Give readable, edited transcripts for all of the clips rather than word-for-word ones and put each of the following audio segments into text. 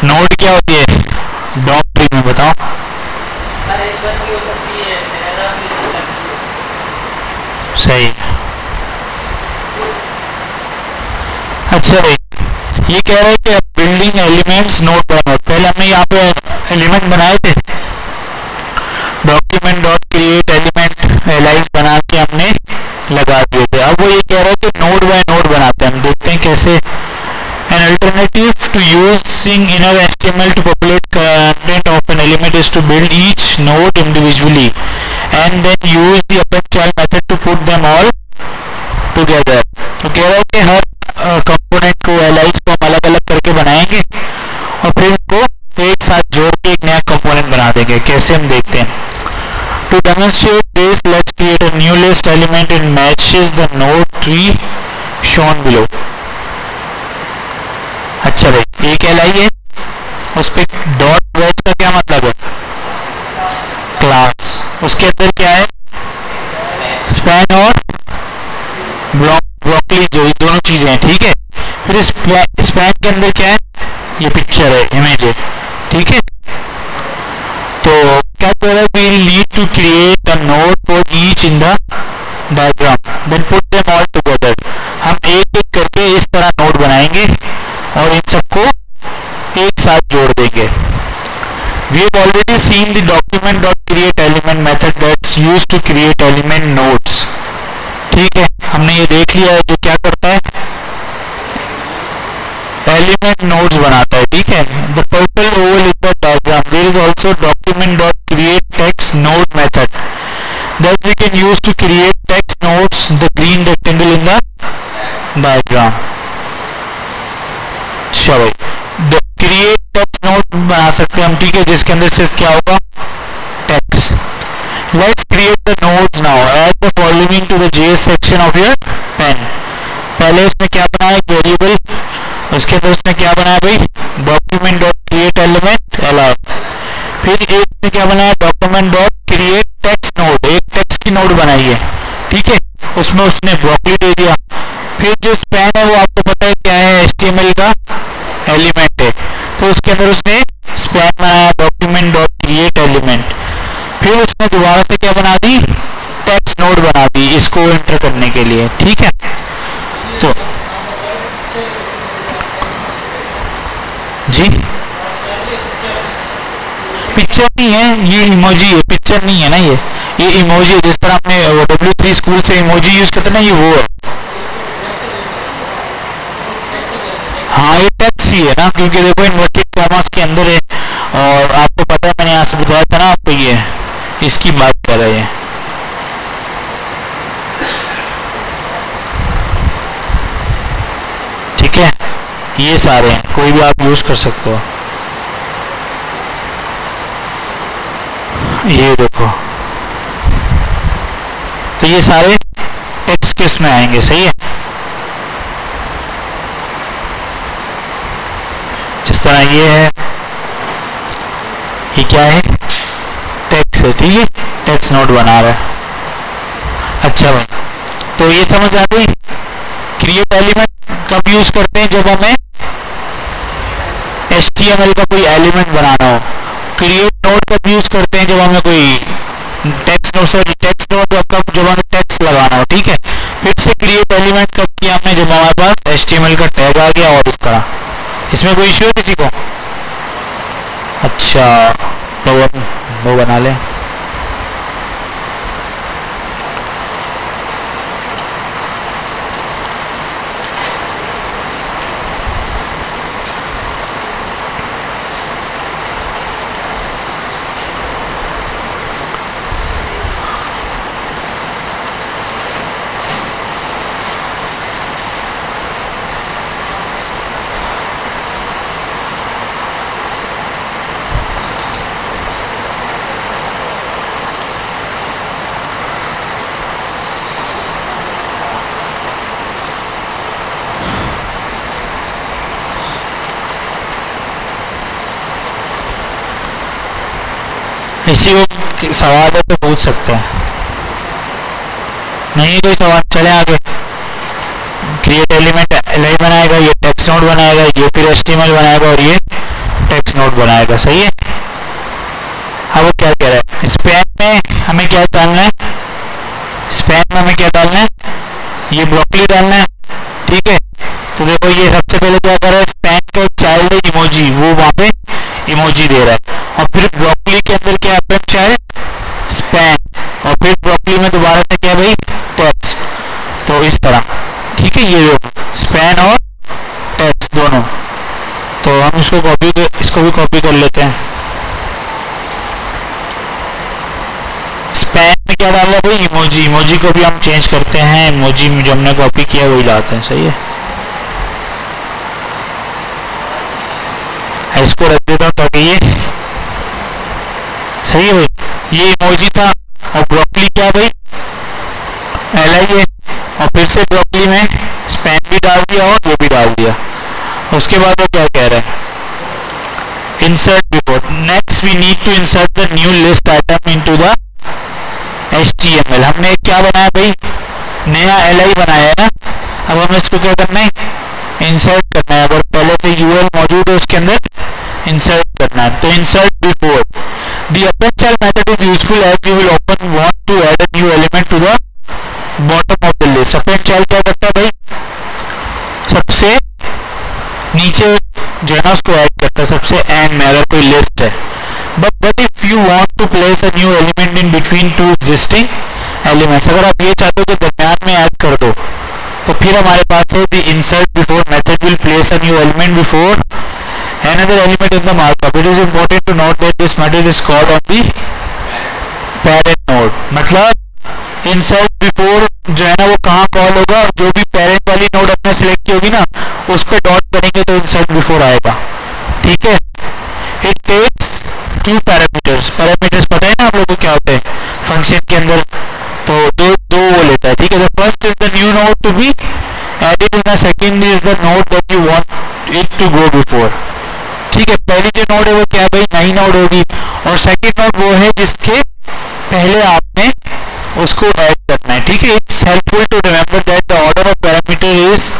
Node क्या होती है डॉम ट्री में, बताओ। सही। अच्छा भाई, ये कह रहे हैं कि building elements node by node. पहले हमने यहाँ पे एलिमेंट बनाए थे, डॉक्यूमेंट डॉट क्रिएट एलिमेंट एलाइज बना के हमने लगा दिए थे। अब वो ये कह रहे हैं कि नोड बाय नोड बनाते हैं। हम देखते हैं कैसे। An alternative to using inner HTML to populate content of an element is to build each node individually and then use the append child method to put them all together। तो कह रहा है कि हर कंपोनेंट को allies को हम अलग अलग करके बनाएंगे और फिर उनको एक साथ जोड़ के एक नया कंपोनेंट बना देंगे। कैसे, हम देखते हैं। To demonstrate this, let's create a new list element and matches the node tree shown below। अच्छा भाई, एक एलाइज है, उस पर डॉट वेज का क्या मतलब है, क्लास। उसके अंदर क्या है, स्पैन और ब्रोकली, जो दोनों चीजें हैं, ठीक है। फिर स्पैन के अंदर क्या है, ये पिक्चर है, इमेज है, ठीक है। तो क्या कह रहा है, we need to create a node for each in the diagram then put them all together. हम एक एक करके इस तरह नोड बनाएंगे और इन सबको एक साथ जोड़ देंगे। We have already seen the document.createElement method that's used to create element nodes। ठीक है, हमने ये देख लिया है जो क्या करता है, एलिमेंट नोड्स बनाता है, ठीक है। The purple oval in the diagram, there is also document.createText node method that we can use to create text nodes, the green rectangle in the diagram। चलो, क्रिएट टेक्स्ट नोड बना सकते हैं हम, ठीक है, जिसके अंदर सिर्फ क्या होगा, text. Let's create the nodes now, add the following to the JS section of your pen. पहले उसने क्या बनाया, वेरिएबल, उसके अंदर उसने क्या बनाया भाई, document dot create element allow. फिर एक ने क्या बनाया, document dot create text node, एक टेक्स्ट की नोड बनाई है, ठीक है, उसमें उसने ब्रोकली दे दिया। फिर जो स्पैन है वो आपको पता है क्या है, HTML का एलिमेंट है, तो उसके अंदर उसने स्पैन बनाया, डॉक्यूमेंट डॉट क्रिएट एलिमेंट। फिर उसने दोबारा से क्या बना दी, टेक्स्ट नोड बना दी इसको एंटर करने के लिए, ठीक है। तो जी, पिक्चर नहीं है, ये इमोजी है, पिक्चर नहीं है ना, ये इमोजी है। जिस तरह हमने W3 स्कूल से इमोजी यूज करते ना, ये वो है। हाँ, ये टेक्स्ट ही है ना, क्योंकि देखो इन्वर्टेड कॉमास के अंदर है, और आपको पता है मैंने यहाँ से बताया था ना आपको, ये इसकी बात कर रहे हैं, ठीक है। ये सारे हैं, कोई भी आप यूज कर सकते हो। ये देखो, तो ये सारे टेक्स्ट के उसमें आएंगे, सही है। जिस तरह ये है, ये क्या है, टेक्स्ट है, ठीक है, टेक्स्ट नोड बना रहा है। अच्छा भाई, तो ये समझ आ गई। क्रिएट एलिमेंट कब यूज करते हैं, जब हमें HTML का कोई एलिमेंट बनाना हो। क्रिएट नोड कब यूज करते हैं, जब हमें कोई text node, sorry text node कब, जब हमें टेक्स्ट लगाना हो, ठीक है। फिर से क्रिएट एलिमेंट कब किया हमने, जब हमारे पास HTML का टैग आ गया, और इस तरह। इसमें कोई इश्यू है किसी को? अच्छा, तो वो बना लें। इसी को सवाल है तो पूछ सकते हैं, नहीं कोई सवाल, चले आगे। क्रिएट एलिमेंट एलाइव बनाएगा, ये टेक्स्ट नोड बनाएगा, ये फिर HTML बनाएगा, और ये टेक्स्ट नोड बनाएगा। सही है। अब वो क्या कह रहा है, स्पैन में हमें क्या डालना है, स्पैन में हमें क्या डालना है, ये ब्रोकली डालना है। ठीक है, तो देखो ये सबसे पहले क्या कर रहा है, स्पैन का एक चाइल्ड है इमोजी, वो वहां पे इमोजी दे रहा है, और फिर ब्रोकली के अंदर क्या है, चाइल्ड स्पैन, और फिर ब्रोकली में दोबारा से क्या भाई, टेक्स्ट। तो इस तरह, ठीक है, ये स्पैन और टेक्स्ट दोनों। तो हम इसको भी कॉपी कर लेते हैं। स्पैन में क्या डाला भाई, इमोजी, इमोजी को भी हम चेंज करते हैं, इमोजी में जो हमने कॉपी किया वही लाते हैं। सही है, इसको रख देता हूँ ताकि ये सही है भाई, ये इमोजी था, और ब्रोकली क्या भाई, LI है, और फिर से ब्रोकली में स्पैन भी डाल दिया और वो भी डाल दिया। उसके बाद वो क्या कह रहा है, insert before, next we need to insert the new list item into the HTML। हमने क्या बनाया भाई, नया LI बनाया है ना, अब हमें इसको क्या करना है, इंसर्ट करना है। अगर पहले से UL मौजूद है उसके अंदर इंसर्ट करना है। तो insert before the append child method is useful as you will often want to add a new element to the bottom of the list। append child क्या करता है भाई, सबसे नीचे जो है ना उसको ऐड करता है, सबसे एंड में अगर कोई लिस्ट है। but if you want to place a new element in between two existing elements, अगर आप ये चाहते हो कि दरम्यान में ऐड कर दो, तो फिर हमारे पास है the insert before method will place a new element before another element in the markup। it is important to note that this method is called on the parent node। मतलब insert before जो है ना वो कहाँ call होगा, जो भी parent वाली नोड अपने सिलेक्ट की होगी ना उस पर डॉट करेंगे तो insert before आएगा। ठीक है, it takes two parameters, parameters पता है ना आप लोगों को क्या होते हैं फंक्शन के अंदर, तो दो वो लेता है। ठीक है, the first is the new node to be added and the second is the node that you want it to go before। ठीक है, पहली जो नोड है वो क्या भाई, नई नोड होगी, और सेकंड नोड वो है जिसके पहले आपने उसको ऐड करना है। ठीक है, it's helpful to remember that the order of parameter is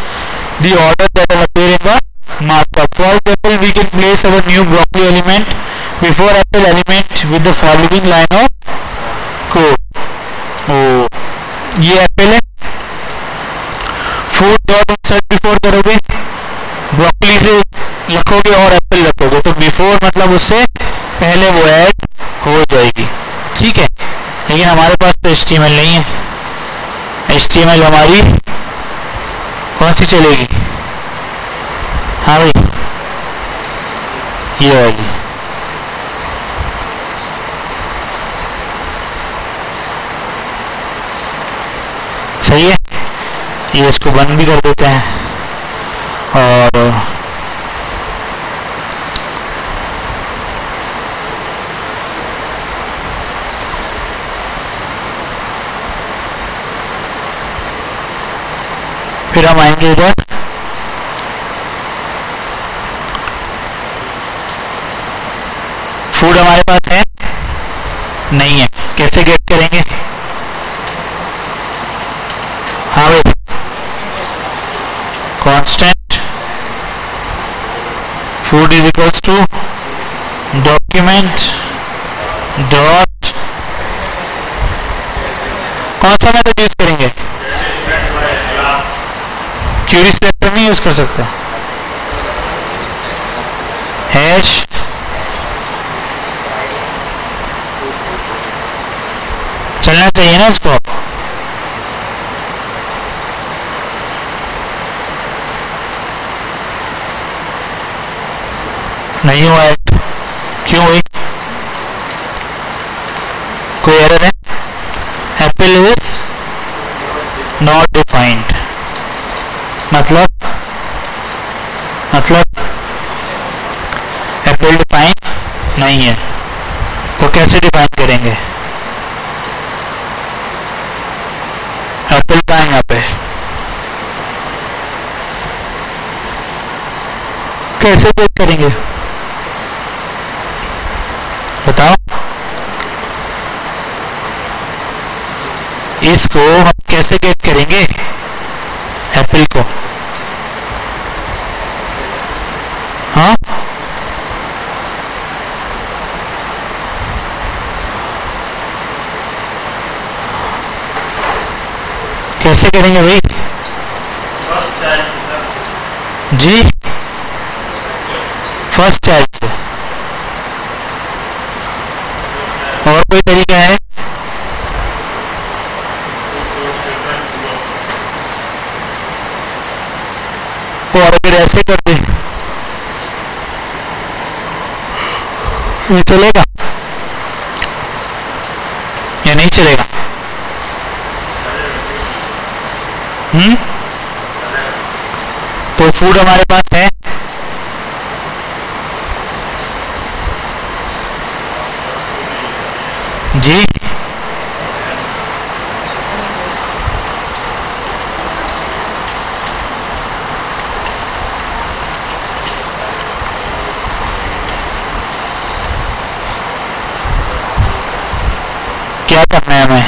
the order that will appear in the markup। For example, we can place our new broccoli element before apple element with the following line of code। ये apple है, food dot insert before करोगे, broccoli से रखोगे और Apple रखोगे, तो before मतलब उससे पहले वो ऐड हो जाएगी। ठीक है, लेकिन हमारे पास तो HTML नहीं है, HTML हमारी कौन सी चलेगी, हाँ भाई ये वाली। सही है, ये इसको बंद भी कर देते हैं, और फिर हम आएंगे इधर, फूड हमारे पास है नहीं है, कैसे गेट करेंगे, हाँ भाई constant food is equals to document dot, कौन सा मेथड यूज करेंगे, क्वेरी सिलेक्टर नहीं यूज कर सकते, हैश चलना चाहिए ना इसको, नहीं हुआ है, क्यों हुई, कोई एरर है, एप्पल इज नॉट डिफाइंड, मतलब एप्पल डिफाइन नहीं है, तो कैसे डिफाइन करेंगे, एप्पल का यहाँ पे कैसे चेक करेंगे बताओ, इसको हम कैसे गेट करेंगे एप्पल को, हाँ कैसे करेंगे भाई? जी फर्स्ट चाइल्ड से। और कोई तरीका है? और अगर ऐसे कर दे ये चलेगा या नहीं चलेगा? तो फूड हमारे पास है, जी क्या करना है हमें?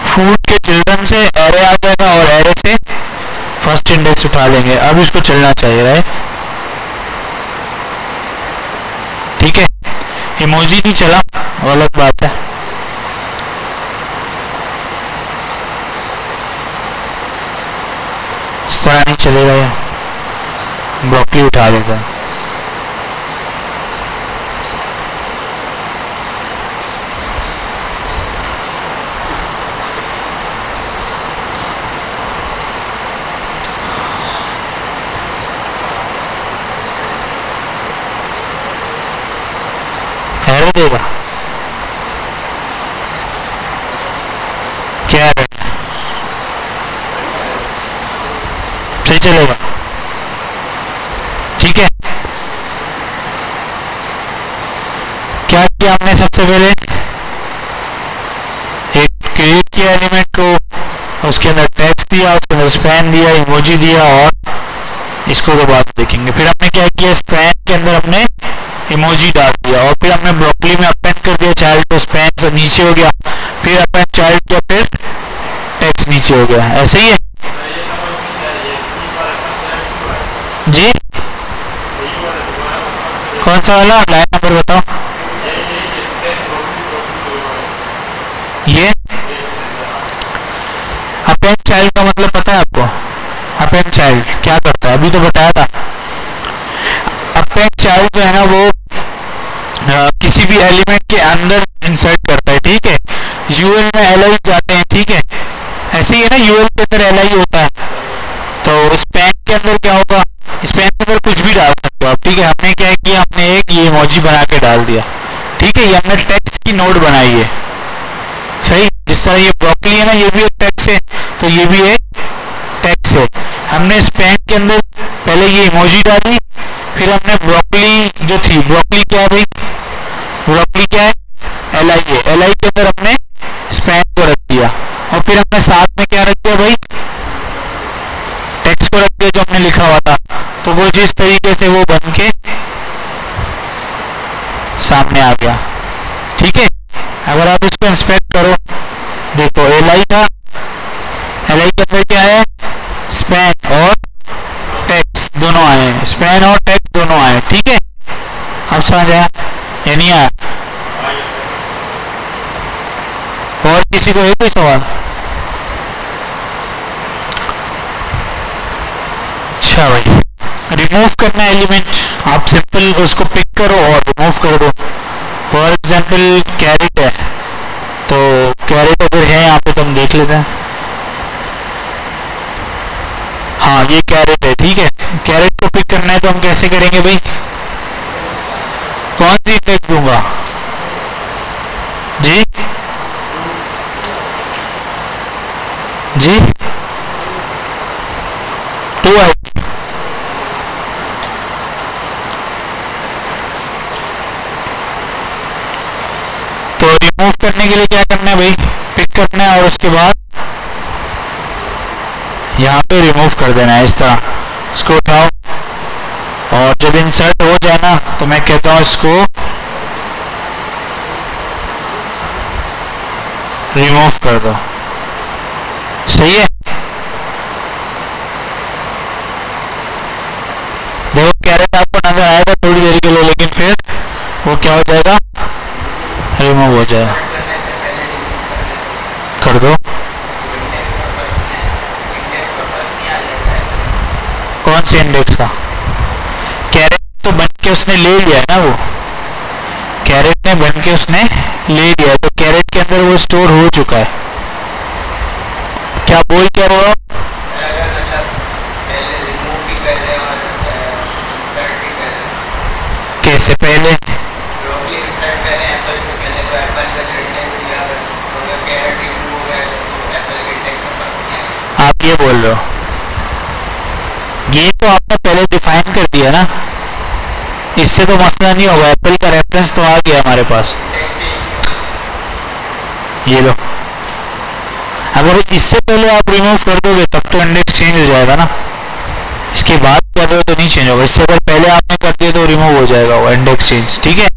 फूड के चिल्ड्रन से एरे आ जाएगा और एरे से फर्स्ट इंडेक्स उठा लेंगे। अब इसको चलना चाहिए, राइट? ठीक है, इमोजी नहीं चला वो अलग बात है। इस तरह नहीं चलेगा, या ब्रोकली उठा लेता है। एरर देगा क्या? एरर सही चलेगा, ठीक है। क्या किया हमने? सबसे पहले एक क्रिएट किया एलिमेंट को, उसके अंदर टेक्स्ट दिया, उसके अंदर स्पैन दिया, इमोजी दिया, और इसको तो बात देखेंगे। फिर हमने क्या किया? स्पैन के अंदर हमने इमोजी डाल दिया, और फिर हमने ब्रोकली में अपेंड कर दिया चाइल्ड को, स्पैन से नीचे हो गया, फिर अपेंड चाइल्ड किया, फिर टेक्स्ट नीचे हो गया। ऐसे ही है जी? कौन सा वाला लाइन नंबर बताओ? ये अपेंड चाइल्ड का मतलब पता है आपको? अपेंड चाइल्ड क्या करता है? अभी तो बताया था। अपेंड चाइल्ड जो है ना वो किसी भी एलिमेंट के अंदर इंसर्ट करता है, ठीक है। यूएल में एल आई जाते हैं, ठीक है, ऐसे ही है ना, यूएल के अंदर एल आई होता है। तो स्पैन के अंदर क्या होगा? स्पैन के अंदर कुछ भी डाल सकते हो आप, ठीक है। हमने क्या किया? हमने एक ये इमोजी बना के डाल दिया, ठीक है। ये हमने टेक्स्ट की नोड बनाई है, सही। जिस तरह ये ब्रोकली है ना, ये भी एक टेक्स्ट है, तो ये भी एक टेक्स्ट है। हमने स्पैन के अंदर पहले ये इमोजी डाली, फिर हमने ब्रोकली जो थी, ब्रोकली क्या है भाई? ब्रोकली क्या है? एल आई है। एल आई के अंदर हमने स्पैन को रख दिया, और फिर हमने साथ में क्या रख दिया भाई? टेक्स्ट को रख दिया जो हमने लिखा हुआ था। तो वो जिस तरीके से वो बन के सामने आ गया, ठीक है। अगर आप इसको इंस्पेक्ट करो, देखो एल आई था, एल आई के अंदर क्या है? स्पैन और टेक्स्ट दोनों आए हैं, स्पैन और टेक्स्ट दोनों आए, ठीक है। अब समझ आया या नहीं आया? और किसी को है कोई सवाल? अच्छा भाई, रिमूव करना एलिमेंट, आप सिंपल उसको पिक करो और रिमूव कर दो। फॉर एग्जाम्पल कैरेट है, तो कैरेट अगर है यहाँ पे तो हम देख लेते हैं। हाँ ये कैरेट है, ठीक है। कैरेट को पिक करना है तो हम कैसे करेंगे भाई? कौन सी इंडेक्स दूंगा जी? जी 2 आई। तो रिमूव करने के लिए क्या करना है भाई? पिक करना है और उसके बाद यहाँ पे रिमूव कर देना है, इस तरह। इसको उठाओ और जब इंसर्ट हो जाए ना तो मैं कहता हूँ इसको रिमूव कर दो, सही है। क्या हो जाएगा, रिमूव हो जाएगा। कर दो। कौन से इंडेक्स का? कैरेट तो बन के उसने ले लिया है ना, वो कैरेट ने बन के उसने ले लिया, तो कैरेट के अंदर वो स्टोर हो चुका है। क्या बोल क्या रहे हो आप? कैसे पहले? आप ये बोल रहे हो, ये तो आपने पहले डिफाइन कर दिया ना, इससे तो मसला नहीं होगा, एप्पल का रेफरेंस तो आ गया हमारे पास। ये लो, अगर इससे पहले आप रिमूव कर दोगे तब तो इंडेक्स चेंज हो जाएगा ना, इसके बाद कर रहे हो तो नहीं चेंज होगा। इससे अगर पहले आपने कर दिया तो रिमूव हो जाएगा वो इंडेक्स चेंज, ठीक है।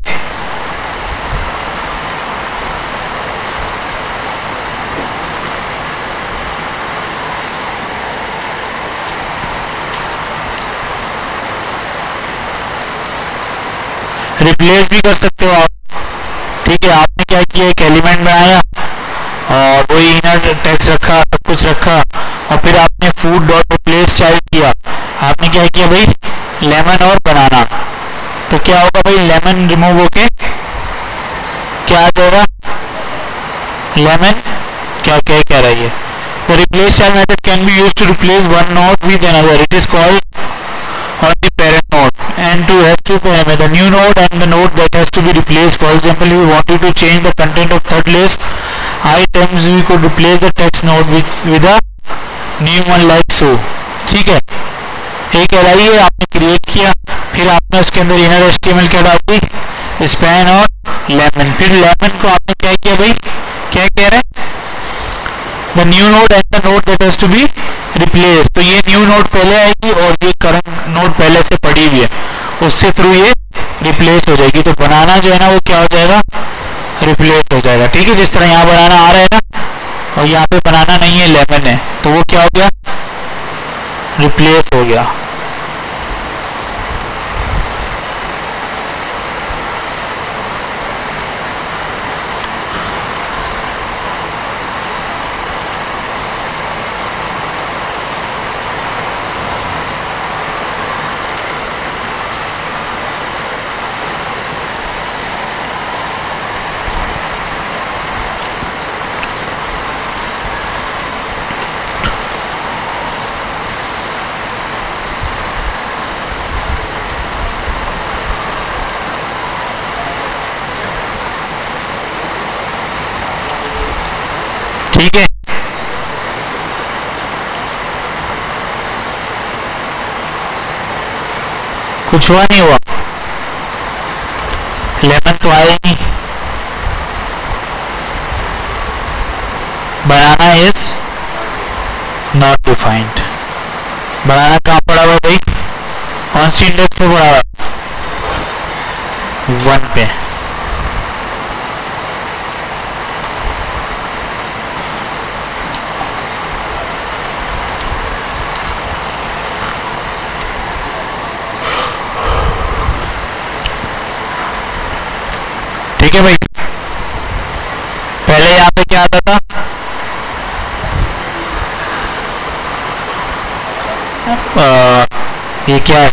रिप्लेस भी कर सकते हो आप, ठीक है। आपने क्या किया, एक एलिमेंट बनाया और वही इनर टेक्स्ट रखा, सब कुछ रखा, और फिर आपने फूड डॉट रिप्लेस चाइल्ड किया। आपने क्या किया भाई, लेमन और बनाना, तो क्या होगा भाई, लेमन रिमूव होके क्या आ जाएगा, लेमन। क्या क्या कह रहा है ये, the replace child method can be used to replace one node with another, it is called on the parent node and to have two parent, the new node and the node that has to be replaced. For example, if we wanted to change the content of third list items, we could replace the text node with a new one like so, ठीक है। एक LI है आपने create किया, फिर आपने उसके अंदर इनर एचटीएमएल क्या डाल दी, स्पैन और लेमन। फिर लेमन को आपने क्या किया भाई, क्या कह रहे हैं, the new node and the node that has to be replace, तो ये न्यू नोड पहले आएगी और ये करंट नोड पहले से पड़ी हुई है, उससे थ्रू ये रिप्लेस हो जाएगी। तो बनाना जो है ना वो क्या हो जाएगा, रिप्लेस हो जाएगा, ठीक है। जिस तरह यहाँ बनाना आ रहा है ना, और यहाँ पे बनाना नहीं है, लेमन है, तो वो क्या हो गया, रिप्लेस हो गया। ठीक है, कुछ हुआ नहीं हुआ, लेमन तो आया ही नहीं। बनाना इज नॉट डिफाइंड, बनाना कहाँ पड़ा हुआ भाई, कौन सी इंडेक्स पे पड़ा हुआ, 1 पे। ठीक है भाई, पहले यहाँ पे क्या आता था, ये क्या है,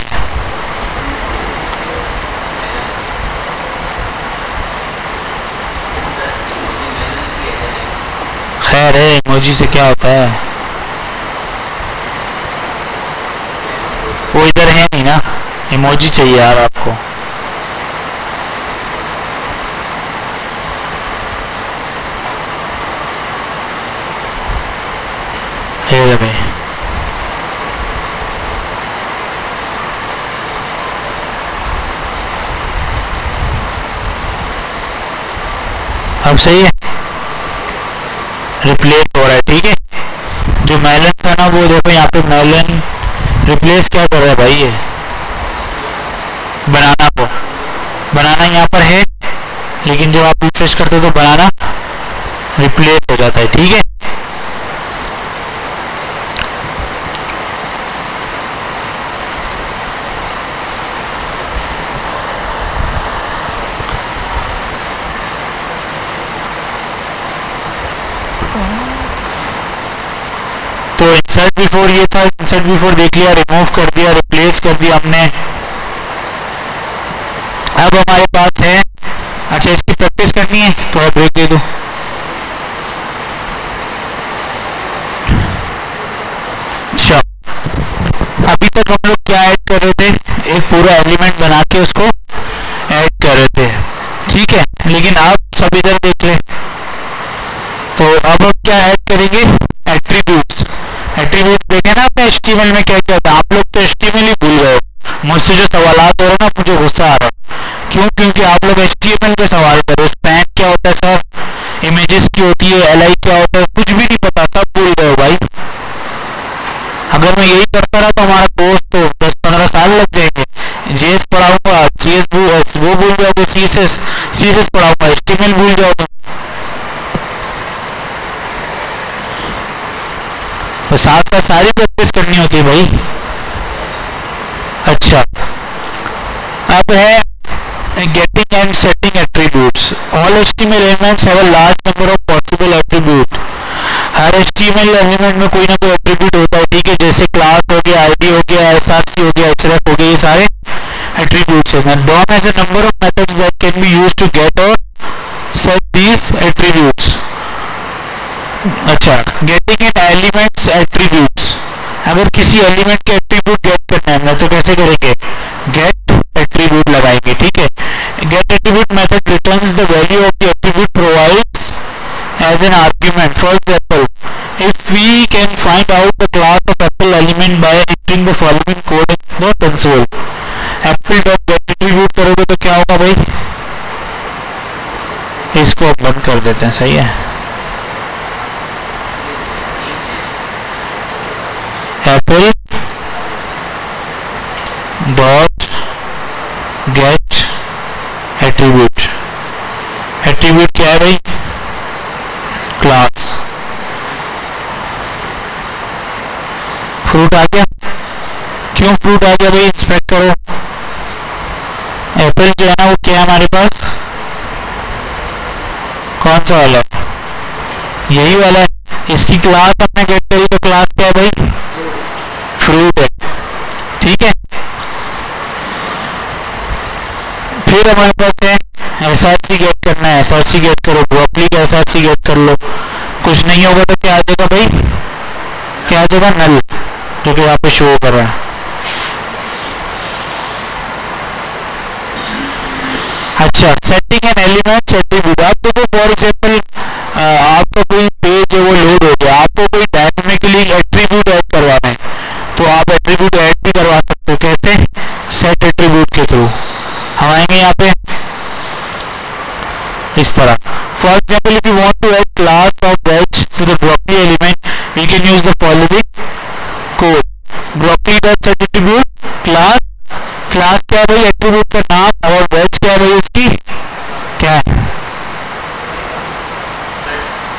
खैर है, इमोजी से क्या होता है, वो इधर है नहीं ना, इमोजी चाहिए यार आपको। भाई अब सही है, रिप्लेस हो रहा है, ठीक है। जो मेलन था ना वो देखो यहाँ पे मेलन रिप्लेस क्या कर रहा है भाई, ये बनाना को, बनाना यहाँ पर है, लेकिन जब आप रिफ्रेश करते हो तो बनाना रिप्लेस हो जाता है, ठीक है। इंसर्ट बिफोर ये था, इंसर्ट बिफोर देख लिया, रिमूव कर दिया, रिप्लेस कर दिया हमने। अब हमारे पास है, अच्छा इसकी प्रैक्टिस करनी है, थोड़ा ब्रेक दे दो। अच्छा अभी तक हम लोग क्या ऐड कर रहे थे, एक पूरा एलिमेंट बना के उसको ऐड कर रहे थे, ठीक है। लेकिन आप सब इधर देख लें, तो अब हम क्या ऐड करेंगे, एट्रीब्यूट्स। एट्रीब्यूट देखे ना आपने HTML में क्या क्या था, आप लोग तो HTML ही भूल गए हो। मुझसे जो सवालात हो रहे ना, मुझे गुस्सा आ रहा है। क्यों? क्योंकि आप लोग HTML के सवाल करो, स्पैन क्या होता है सर, इमेजेस की होती है, LI क्या होता है, कुछ भी नहीं पता, सब भूल गए हो भाई। अगर मैं यही करता रहा तो हमारा कोर्स तो 10-15 साल लग जाएंगे। JS पढ़ाऊंगा, CS वो भूल जाओगे, CSS पढ़ाऊंगा, HTML भूल जाओगे। तो साथ साथ सारी प्रैक्टिस करनी होती है भाई। अच्छा अब है getting and setting attributes. All HTML elements have a large number of possible attributes. Her HTML element में कोई ना कोई एट्रीब्यूट होता है, ठीक है। जैसे क्लास हो गया, ID हो गया, SRC हो गया, href हो गया, ये सारे एट्रीब्यूट्स हैं। DOM has a number of methods that can be used to get or set these attributes. अच्छा गेटिंग एन एलिमेंट्स एट्रीब्यूट्स, अगर किसी एलिमेंट के एट्रीब्यूट गेट करना है तो कैसे करेंगे, गेट एट्रीब्यूट लगाएंगे, ठीक है। Get attribute method returns the value of the attribute provides as an argument. For example, if we can find out the class of apple element by entering the following code in the console. apple dot get attribute करोगे तो क्या होगा भाई, इसको बंद कर देते हैं, सही है। apple dot get attribute, attribute क्या है भाई, क्लास। फ्रूट आ गया, क्यों फ्रूट आ गया भाई, इंस्पेक्ट करो। एप्पल जो है ना वो क्या है हमारे पास, कौन सा वाला, यही वाला है। इसकी क्लास अपने गेट करी तो क्लास क्या है भाई, फ्रूट है, ठीक है। फिर हमारे पास है SRC गेट करना है, SRC गेट करो, ब्रोकली का SRC गेट कर लो। कुछ नहीं होगा तो क्या आ जाएगा भाई, क्या आ जाएगा, नल, जो कि यहाँ पे शो कर रहा है। अच्छा सेटिंग एन एलिमेंट्स एट्रीब्यूट, आपको तो फॉर एग्जाम्पल आपका कोई पेज है वो लोड हो गया, आपको कोई डायनामिकली एट्रीब्यूट ऐड करवाना है तो आप एट्रीब्यूट ऐड भी करवा सकते हो, कैसे, सेट एट्रीब्यूट के थ्रू। हम आएंगे यहाँ पे इस तरह। For example if you want to add class of veg to the broccoli element we can use the following code, broccoli dot set attribute class, class क्या है भाई, एट्रीब्यूट का नाम, और वेज क्या है भाई उसकी, क्या है,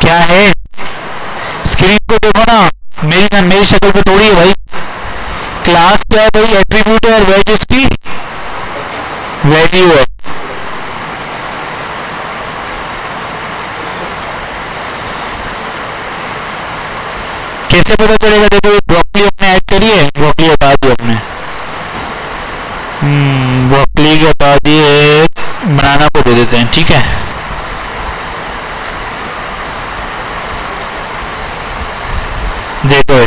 क्या है, स्क्रीन को देखो ना, मेरी शक्ल पे थोड़ी है भाई। क्लास क्या है भाई, एट्रीब्यूट है, और वेज उसकी वैल्यू है। कैसे पता चलेगा, देखो ये ब्रोकली हमने ऐड करी है, ब्रोकली हटा दी हमने, ब्रोकली के हटा दिए, बनाना को दे देते हैं, ठीक है। देखो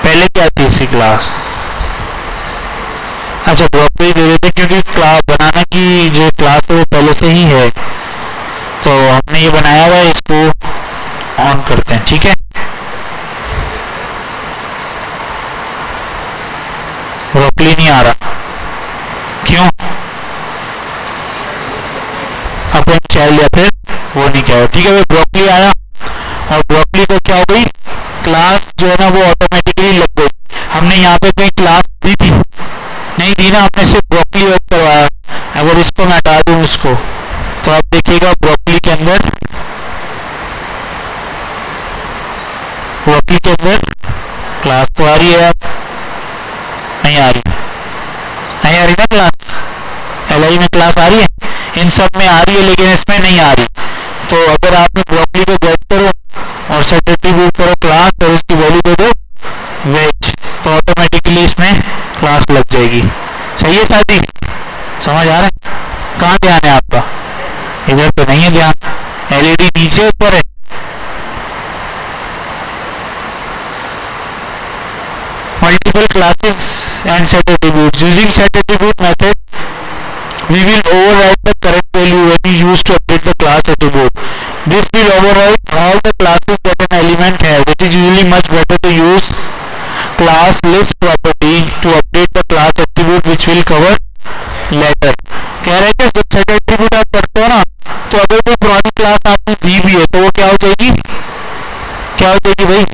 पहले क्या थी इसकी क्लास, अच्छा ब्रोकली दे देते क्योंकि क्लास बनाना की जो क्लास है वो पहले से ही है, तो हमने ये बनाया हुआ है, इसको ऑन करते हैं, ठीक है। ब्रोकली नहीं आ रहा, क्यों, अपन चाइल्ड या फिर वो नहीं क्या, ठीक है भाई। ब्रोकली आया और ब्रोकली को क्या हो गई, क्लास जो है ना वो ऑटोमेटिकली लग गई। हमने यहाँ पे कोई क्लास दी थी नहीं दी ना, आपने सिर्फ ब्रोकली ऐड करवाया। अगर इसको मैं हटा दूं इसको, तो आप देखिएगा ब्रोकली के अंदर, ब्रोकली के अंदर क्लास तो आ रही है, आप नहीं आ रही, नहीं आ रही ना क्लास, LI में क्लास आ रही है, इन सब में आ रही है लेकिन इसमें नहीं आ रही। तो अगर अगर आपने ब्रोकली को गेट करो और सेट एट्रीब्यूट करो क्लास और उसकी वैल्यू दे दो वेज, तो ऑटोमेटिकली इसमें क्लास लग जाएगी। सही है साथी, समझ आ रहा है? कहाँ ध्यान है आपका? इधर तो नहीं है ध्यान, एलईडी नीचे ऊपर है। Multiple classes and set attributes using set attribute method we will override the current value when you use to update the class attribute. This will override all the classes that an element has. It is usually much better to use class list property to update the class attribute which will cover later. कह रहे हैं जब set attribute आप करते हो ना, तो अगर कोई पुरानी क्लास आपने दी भी है तो वो क्या हो जाएगी, क्या हो जाएगी भाई?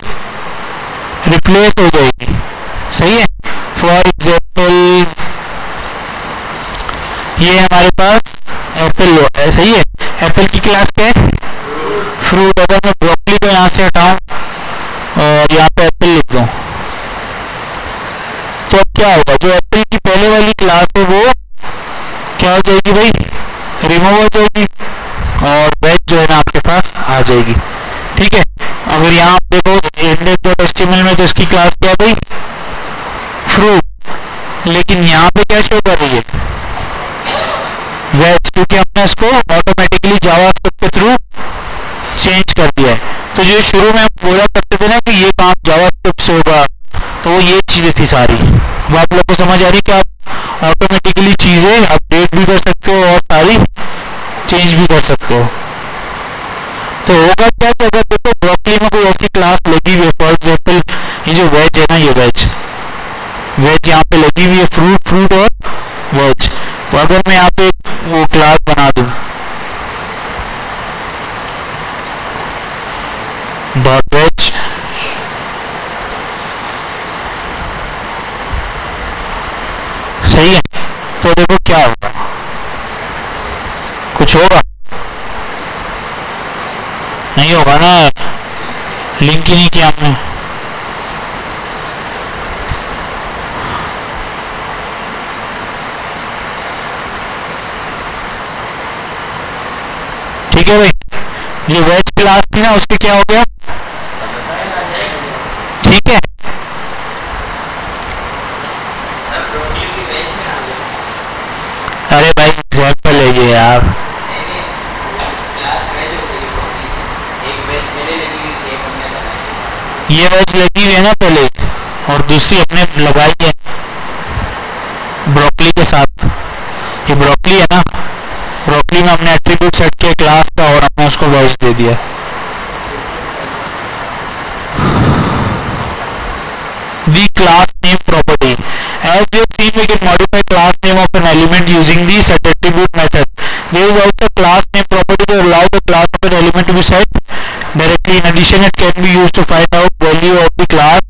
रिप्लेस हो जाएगी। सही है? फॉर एग्जाम्पल ये हमारे पास एप्पल है, सही है? एप्पल की क्लास क्या है? फ्रूट। अगर मैं ब्रोकली को यहाँ से हटाऊं और यहाँ पे एप्पल लिख दूं तो अब क्या होगा? जो एप्पल की पहले वाली क्लास है वो क्या हो जाएगी भाई? रिमूव हो जाएगी और वेज जो है ना आपके पास आ जाएगी। ठीक है? अगर यहाँ आप देखो index.html में तो इसकी क्लास क्या है भाई? फ्रूट। लेकिन यहाँ पे क्या शो कर रही है? वेज, क्योंकि हमने इसको ऑटोमेटिकली जावास्क्रिप्ट के थ्रू चेंज कर दिया है। तो जो शुरू में बोला करते थे ना कि ये काम जावास्क्रिप्ट से होगा, तो वो ये चीजें थी सारी। वो आप लोग को समझ आ रही कि आप ऑटोमेटिकली चीजें अपडेट भी कर सकते हो और सारी चेंज भी कर सकते हो। तो होगा क्या कि अगर देखो ब्रोकली में कोई ऐसी क्लास लगी हुई है, फॉर एग्जाम्पल ये जो वेज है ना, ये वेज यहाँ पे लगी हुई है, फ्रूट और वेज। तो अगर मैं यहाँ पे वो क्लास बना दूं डॉट वेज, सही है? तो देखो क्या होगा, कुछ होगा? नहीं होगा ना, लिंक ही नहीं किया हमने। ठीक है भाई, जो वेज क्लास थी ना उसके क्या हो गया? ठीक है, अरे भाई एग्जाम्पल है ये यार। ये वेज लगी हुई है ना पहले और दूसरी अपने लगाई है ब्रोकली के साथ। ये ब्रोकली है ना, ब्रोकली में हमने एट्रीब्यूट सेट किया क्लास का और हमने उसको वेज दे दिया। The class name property. As we have seen, we can modify class name of an element using the set attribute method. There is also class name property to allow the class of an element to be set directly. In addition, it can be used to find out value of the class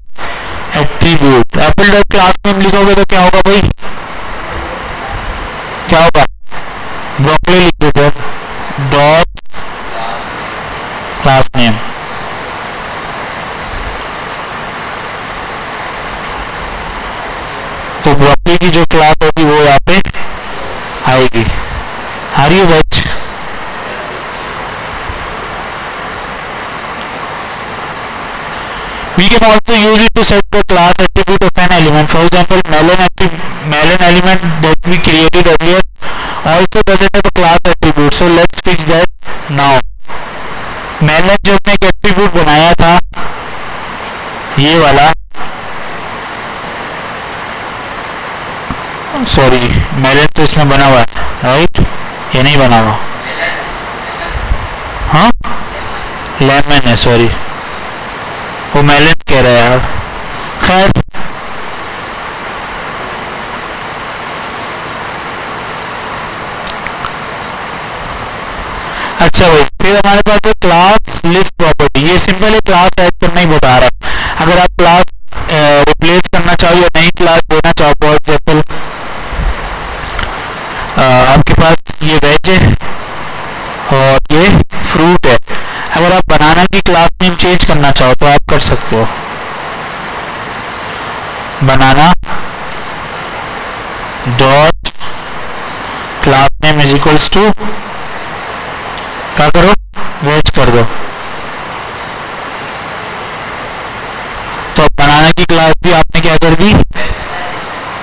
attribute. Apple dot class name लिखोगे तो क्या होगा भाई? क्या होगा? Broccoli लिख देते हैं डॉट क्लास नेम। तो ब्रोकली की जो क्लास होगी वो यहाँ पे आएगी। Are you veg? We can also use it to set the class attribute of an element. For example, melon element that we created earlier also doesn't have a class attribute. So let's fix that now. melon जो हमने एक attribute बनाया था, ये वाला, sorry melon तो इसमें बना हुआ है, राइट? ये नहीं बना हुआ, हाँ लेमन है, सॉरी वो मेलन कह रहा है यार। खैर अच्छा भाई, फिर हमारे पास है क्लास लिस्ट प्रॉपर्टी। ये सिंपल है, क्लास ऐड करना ही बता रहा है। अगर आप क्लास रिप्लेस करना चाहो या नई क्लास देना चाहो, फॉर एग्जाम्पल आपके पास ये वेज है और ये फ्रूट है, अगर आप बनाना की क्लास नेम चेंज करना चाहो तो आप कर सकते हो। Banana dot class name is equals to क्या करो? वेज करो।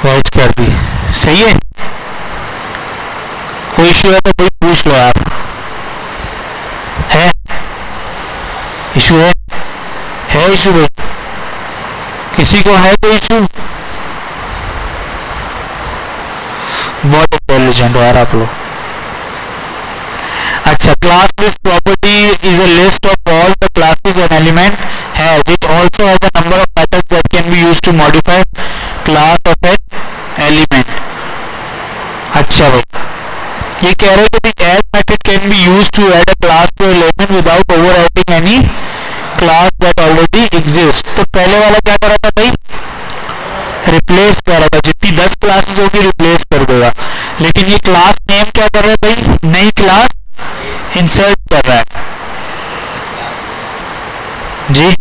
वैज कर दी, सही है। कोई इशू है तो कोई पूछ लो आप, है इशू है इशू भाई, किसी को है कोई इशू? बहुत इंटेलिजेंट हो यार आप लोग। अच्छा, class list property is a list of all the classes an element has, it also has a number of methods that can be used to modify class of an element. अच्छा भाई, ये कह रहे हैं कि add method can be used to add a class to element without overwriting any class that already exist. तो पहले वाला क्या कर रहा था भाई, रिप्लेस कर रहा था, जितनी 10 क्लासेस होगी रिप्लेस कर देगा। लेकिन ये क्लास नेम क्या कर रहा है भाई, नई क्लास इंसर्ट कर रहा है जी।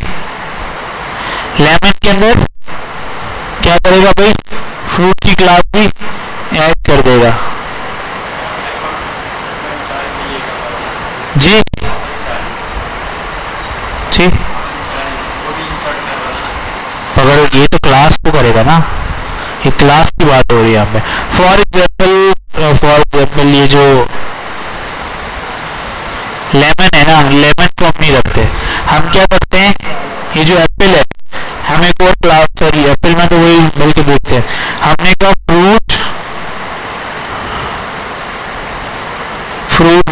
लेमन के अंदर क्या करेगा भाई, फ्रूट की क्लास भी ऐड कर देगा जी। ठीक, अगर ये तो क्लास को करेगा ना, ये क्लास की बात हो रही है यहाँ पे। फॉर एग्जाम्पल ये जो लेमन है ना, लेमन को हम नहीं रखते, हम क्या करते हैं, ये जो एप्पल है, हम एक और क्लास, सॉरी एप्पल में तो वही बल्कि देखते हैं, हमने कहा फ्रूट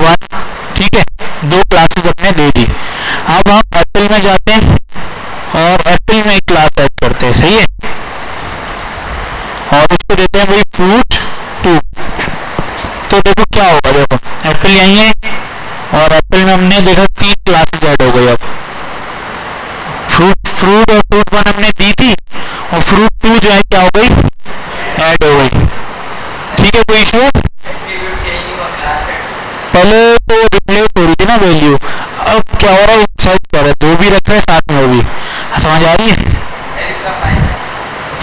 1, ठीक है, 2 क्लासेस अपने दे दी। अब हम एप्पल में जाते हैं और एप्पल में एक क्लास ऐड करते हैं, सही है, और उसको देते हैं भाई फ्रूट 2। तो देखो क्या होगा, देखो एप्पल यही है और एप्पल में हमने देखा 3 क्लासेस ऐड हो गई। अब फ्रूट और फ्रूट 1 हमने दी थी और फ्रूट 2 जो है क्या हो गई, ऐड हो गई। ठीक है, कोई इशू? पहले तो रिप्लेस हो रही थी ना वैल्यू, अब क्या हो रहा है, इंसर्ट कर रहा है, जो भी रख रहे हैं साथ में वो भी। समझ आ रही है?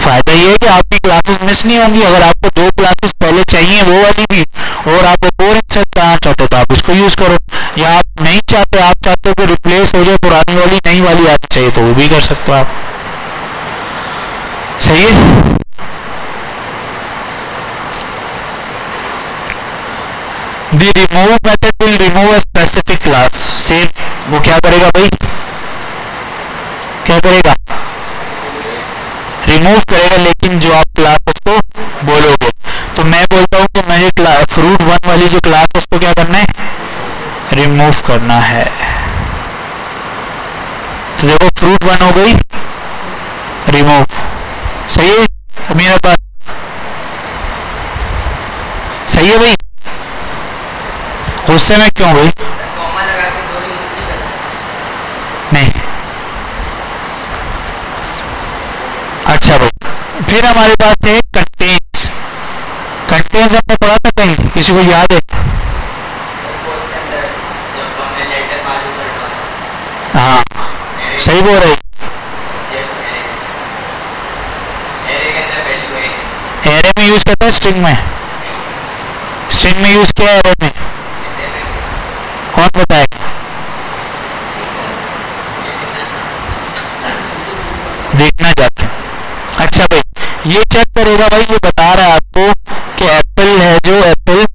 फायदा ये है कि आपकी क्लासेस मिस नहीं होंगी। अगर आपको 2 क्लासेस पहले चाहिए वो वाली भी, और आप और इंसर्ट करना चाहते हो तो आप इसको यूज करो, या आप नहीं चाहते, आप चाहते हो कि रिप्लेस हो जाए पुरानी वाली, नई वाली आनी चाहिए, तो वो भी कर सकते हो आप। सही है। The remove method will remove a specific class। Same वो क्या करेगा भाई, क्या करेगा, रिमूव करेगा, लेकिन जो आप क्लास उसको बोलोगे। तो मैं बोलता हूँ कि मुझे फ्रूट 1 वाली जो क्लास उसको क्या करना है, रिमूव करना है। तो देखो फ्रूट 1 हो गई रिमूव, सही है मेरा बात, सही है भाई? गुस्से में क्यों भाई? नहीं, अच्छा भाई, फिर हमारे पास है कंटेंट्स। कंटेंट्स हमने पढ़ा था कहीं, किसी को याद है? हाँ सही बोल रहे, एरे में यूज करता है, स्ट्रिंग में, स्ट्रिंग में यूज किया है, एरे में कौन बताए? देखना जाके। अच्छा भाई, ये चेक करेगा भाई, ये बता रहा है आपको कि एप्पल है जो एप्पल,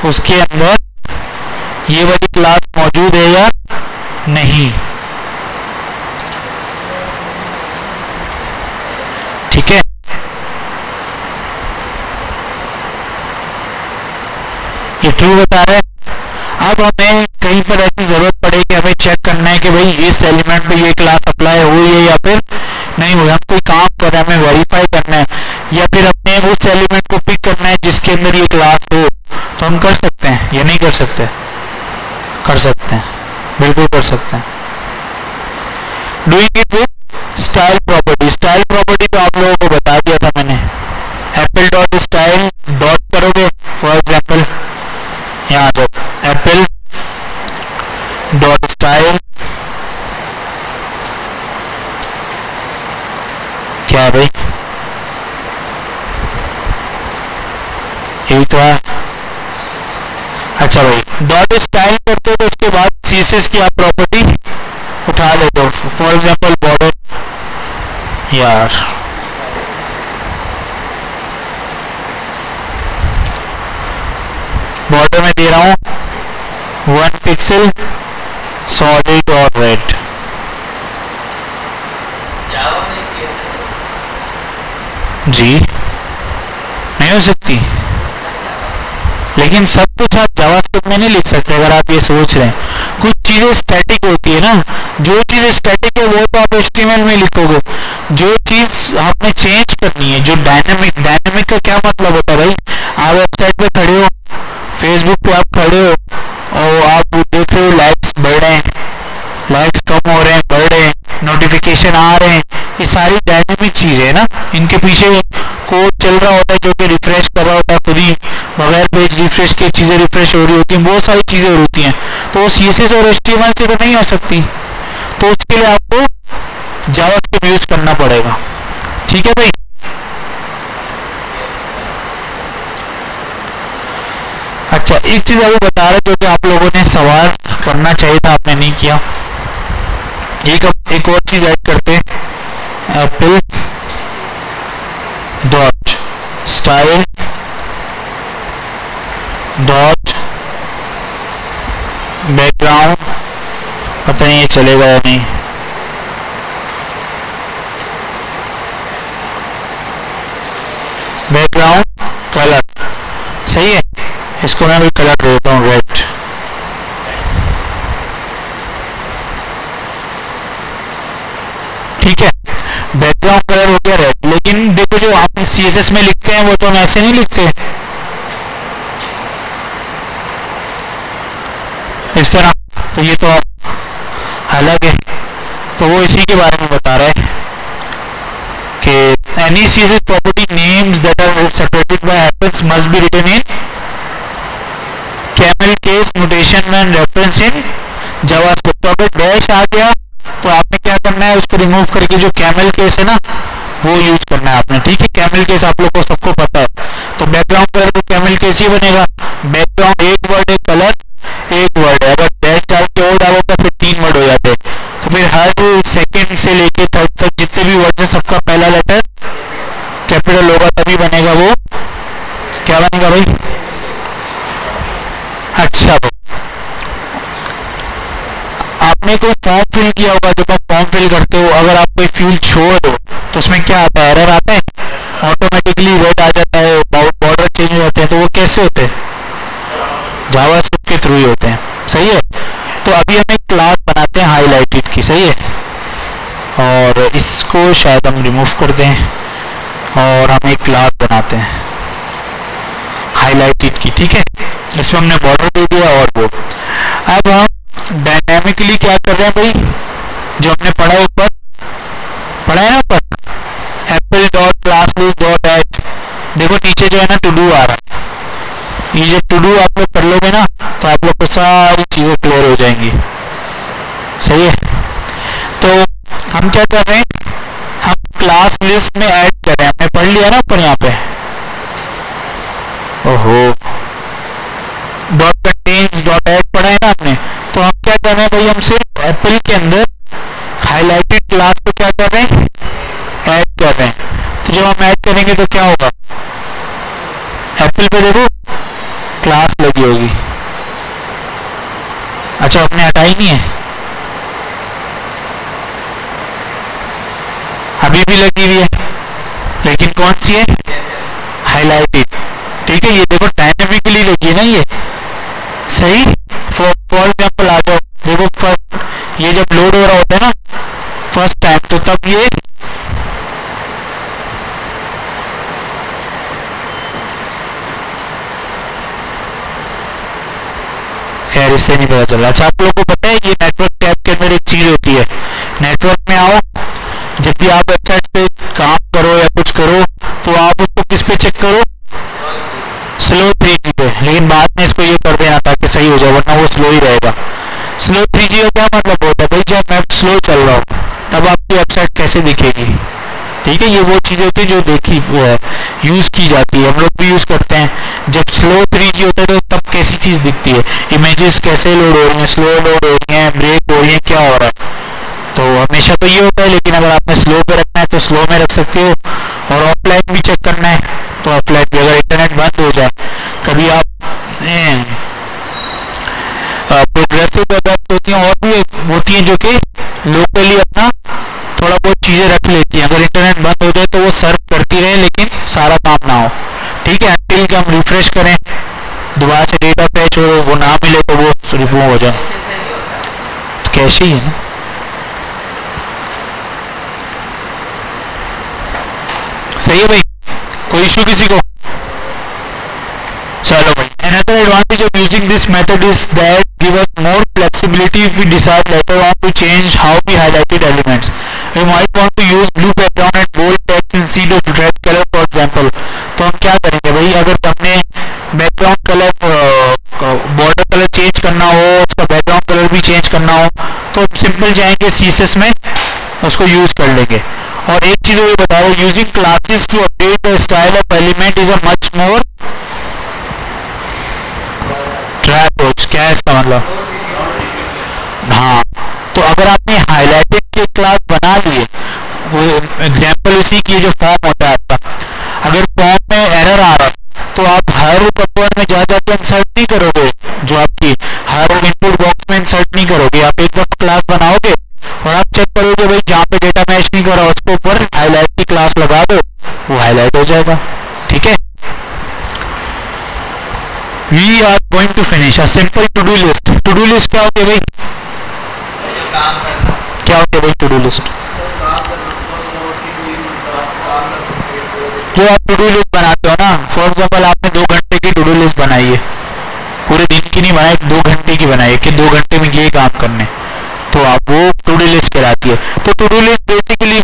उसके अंदर ये वाली क्लास मौजूद है या नहीं। ठीक है, ये ट्रू बता रहा है। अब हमें कहीं पर ऐसी जरूरत पड़े कि हमें चेक करना है कि भाई इस एलिमेंट पे ये क्लास अप्लाई हुई है या फिर नहीं हुई, हम कोई काम कर रहे हैं, हमें वेरीफाई करना है, या फिर अपने उस एलिमेंट को पिक करना है जिसके अंदर ये क्लास हो, तो हम कर सकते हैं या नहीं कर सकते? कर सकते हैं, बिल्कुल कर सकते हैं। Doing it with style property. Style property तो आप लोगों को बता दिया था मैंने, एप्पल डॉट स्टाइल डॉट करोगे, फॉर एग्जाम्पल यहाँ जो एप्पल डॉट स्टाइल क्या है भाई, यही तो है। अच्छा भाई, डॉट स्टाइल करते हो तो उसके बाद सीएसएस की आप प्रॉपर्टी उठा लेते हो, फॉर एग्जाम्पल बॉर्डर, यार दे रहा हूँ 1 पिक्सल सॉलिड और रेड। जी नहीं हो सकती, लेकिन सब कुछ आप जावास्क्रिप्ट में नहीं लिख सकते अगर आप ये सोच रहे हैं। कुछ चीजें स्टैटिक होती है ना, जो चीज स्टैटिक है वो तो आप HTML में लिखोगे, जो चीज आपने चेंज करनी है, जो डायनेमिक, डायनेमिक का क्या मतलब होता है भाई, आप वेबसाइट पे खड़े हो, फेसबुक पे आप खड़े हो और आप देख रहे हो लाइक्स बढ़ रहे हैं, लाइक्स कम हो रहे हैं, बढ़ रहे हैं, नोटिफिकेशन आ रहे हैं, ये सारी डायनेमिक चीजें है ना, इनके पीछे कोड चल रहा होता है जो कि रिफ्रेश कर रहा होता है खुद ही, बगैर पेज रिफ्रेश के चीजें रिफ्रेश हो रही होती हैं, बहुत सारी चीजें होती हैं, तो वो CSS और HTML से तो नहीं हो सकती, तो उसके लिए आपको जावास्क्रिप्ट यूज करना पड़ेगा। ठीक है भाई, अच्छा एक चीज अभी बता रहे जो कि आप लोगों ने सवाल करना चाहिए था, आपने नहीं किया, एक और चीज ऐड करते हैं, Apple dot style dot background, पता नहीं ये चलेगा या नहीं, बैकग्राउंड कलर, सही है, इसको मैं भी कलर देता हूँ रेड। ठीक है, बैकग्राउंड कलर हो गया रेड, लेकिन देखो जो आप CSS में लिखते हैं वो तो हम ऐसे नहीं लिखते इस तरह, तो ये तो अलग है, तो वो इसी के बारे में बता रहा है कि any CSS property names that are separated by hyphens must be written in camel case notation and reference in JavaScript। तो अगर डैश आ गया तो आपने क्या करना है, उसको रिमूव करके जो कैमल केस है ना वो यूज करना है आपने। ठीक है, कैमल केस आप लोग को सबको पता है, तो बैकग्राउंड कलर तो कैमल केस ही बनेगा, बैकग्राउंड एक वर्ड है, कलर एक वर्ड है, अगर डैश डाल के और डालो तो फिर 3 वर्ड हो जाते हैं, तो फिर हर सेकंड से लेके थर्ड तक जितने भी वर्ड है सबका पहला लेटर कैपिटल होगा, तभी बनेगा वो, क्या बनेगा भाई, अच्छा आपने कोई फॉर्म फिल किया होगा, जब आप फॉर्म फिल करते हो अगर आप कोई फील्ड छोड़ दो तो उसमें क्या आता है, एरर आता है, ऑटोमेटिकली रेड आ जाता है, बॉर्डर चेंज हो जाते हैं, तो वो कैसे होते हैं, जावास्क्रिप्ट के थ्रू ही होते हैं। सही है, तो अभी हम एक क्लास बनाते हैं हाईलाइटेड की, सही है, और इसको शायद हम रिमूव कर दें और हम एक क्लास बनाते हैं हाईलाइटेड की। ठीक है, इसमें हमने बॉर्डर दे दिया और वो, अब हम डायनामिकली क्या कर रहे हैं भाई, जो हमने पढ़ा है ऊपर, पढ़ा है ना ऊपर, Apple dot class list dot add, देखो नीचे जो है ना टू डू आ रहा है, ये जब टू डू आप लोग कर लोगे ना तो आप लोग को सारी चीजें क्लियर हो जाएंगी। सही है, तो हम क्या कर रहे हैं, हम क्लास लिस्ट में ऐड कर रहे हैं, हमने पढ़ लिया ना ऊपर यहाँ पे, ओहो डॉट कंटेन्स डॉट ऐड पढ़ा है ना आपने, तो हम क्या कर रहे हैं भाई, हम सिर्फ एप्पल के अंदर हाईलाइटेड क्लास को क्या कर रहे हैं, ऐड कर रहे हैं, तो जब हम ऐड करेंगे तो क्या होगा, एप्पल पे देखो क्लास लगी होगी, अच्छा आपने हटाई नहीं है, अभी भी लगी हुई है, लेकिन कौन सी है, हाईलाइटेड। ठीक है, ये देखो डायनेमिकली लगी है ना ये, सही, फॉर एग्जाम्पल आ जाओ, देखो फर्स्ट ये जब लोड हो रहा होता है ना फर्स्ट टाइम, तो तब ये खैर इससे नहीं पता चला। अच्छा आप लोगों को पता है ये नेटवर्क टैब के अंदर एक चीज होती है, नेटवर्क में आओ, जब भी आप वेबसाइट पे काम करो या कुछ करो तो आप उसको किस पे चेक करो, स्लो 3G पे, लेकिन बाद में इसको ये कर देना ताकि सही हो जाए, वरना वो स्लो ही रहेगा। स्लो 3G का क्या मतलब होता है भाई, जब मैं स्लो चल रहा हूँ तब आपकी वेबसाइट कैसे दिखेगी। ठीक है, ये वो चीजें होती है जो देखी यूज की जाती है, हम लोग भी यूज करते हैं, जब स्लो 3G होता है तो तब कैसी चीज दिखती है, इमेजेस कैसे लोड हो रही हैं, स्लो लोड हो रही हैं, ब्रेक हो रही है, क्या हो रहा है, तो हमेशा तो ये होता है, लेकिन अगर आपने स्लो पे रखना है तो स्लो में रख सकते हो, और ऑफलाइन भी चेक करना है तो ऑफलाइन भी, अगर इंटरनेट बंद हो जाए, कभी आप हैं जो कि लोकली अपना थोड़ा बहुत चीज़ें रख लेती हैं, अगर इंटरनेट बंद हो जाए तो वो सर्व करती रहे लेकिन सारा काम ना हो, ठीक है, अंटिल कि हम रिफ्रेश करें दोबारा से डेटा पैच हो वो ना मिले तो वो रिमूव हो जाए। तो कैसे ही है ना, सही है भाई, कोई इशू किसी को? चलो भाई, another advantage of using this method is that give us more flexibility if we decide later on to change how we highlighted elements. We might want to use blue background and bold text instead of red color for example. तो हम क्या करेंगे भाई, अगर हमने background colour border colour change करना हो, उसका बैकग्राउंड कलर भी चेंज करना हो तो सिंपल जाएंगे CSS में उसको यूज कर लेंगे। और एक चीज ये बता रहा हूँ, using classes to update the style of element is a much more approach. क्या है इसका मतलब? हाँ, तो अगर आपने हाईलाइटेड के क्लास बना लिए, वो एग्जांपल उसी की जो फॉर्म होता है आपका, अगर फॉर्म में एरर आ रहा है तो आप हर कंपोनेंट में जा जाकर इंसर्ट नहीं करोगे, जो आपकी हर इनपुट बॉक्स में इंसर्ट नहीं करोगे, आप एक दफा क्लास बनाओगे और आप चेक करोगे भाई जहाँ पे डेटा मैच नहीं कर रहा उसके ऊपर हाईलाइट की क्लास लगा दो, वो हाईलाइट हो जाएगा, ठीक है। We are going to finish a simple to-do list. To-do list क्या होती है भाई? क्या होती है भाई to-do list? जो आप to-do list बनाते हो ना, फॉर एग्जाम्पल आपने 2 घंटे की to-do list बनाई है, पूरे दिन की नहीं बनाई, 2 घंटे की बनाई है कि 2 घंटे में ये काम करने, तो आप वो to-do list कहलाती है। तो to-do list बेसिकली